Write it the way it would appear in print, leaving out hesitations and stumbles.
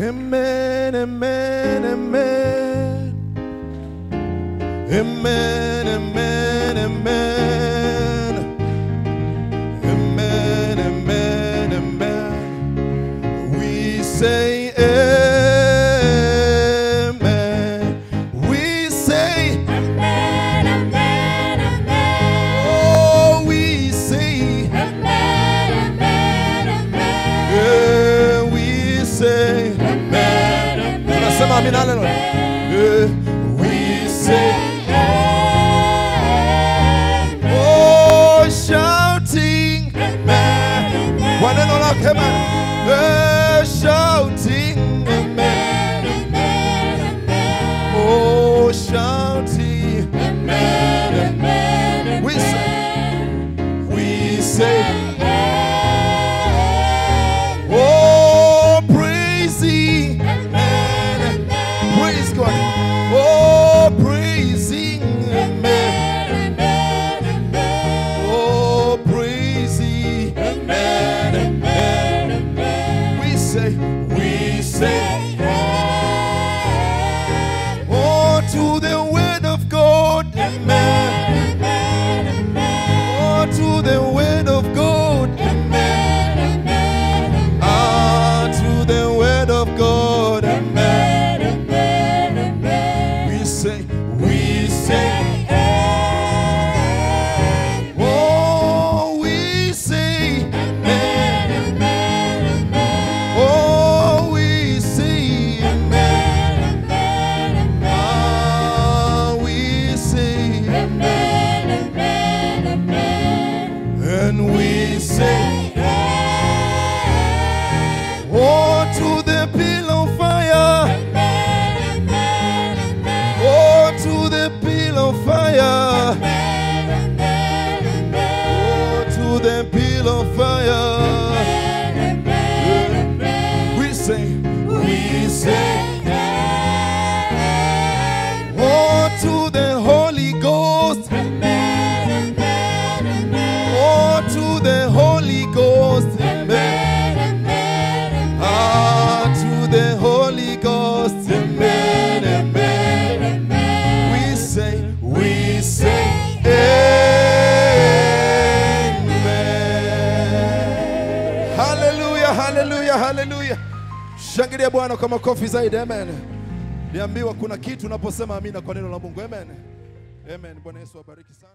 Amen, amen, amen. Amen, amen, amen. Amen, amen, amen. We say amen. We say Amen, amen, amen. oh, we say Amen, amen, amen. yeah, we say Amen, amen. tunasema amina leo. Yeah, we say oh, shouting amen. Kwa neno lake amen. Shouting amen. Oh, shouting amen. We say oh, praising amen. Praise God. Oh, praising amen. Oh, praising amen. We say oh, to the word of God amen. Oh, to the word of God amen. Ah, to the word of God amen. We say oh, we say amen. Oh, we say amen. Ah, we say and we say oh, to the pillar of fire. Oh, to the pillar of fire. Oh, to the pillar of fire. We say oh, to the Holy Ghost. Oh, to the Holy Ghost. Amen. Ah, to the Holy Ghost. Amen. Amen. We say amen. Hallelujah, hallelujah, hallelujah. Shangilia Bwana kwa makofi zaidi. Amen. Niambiwa kuna kitu unaposema amina kwa neno la Mungu. Amen. Amen. Bwana Yesu awabariki sana.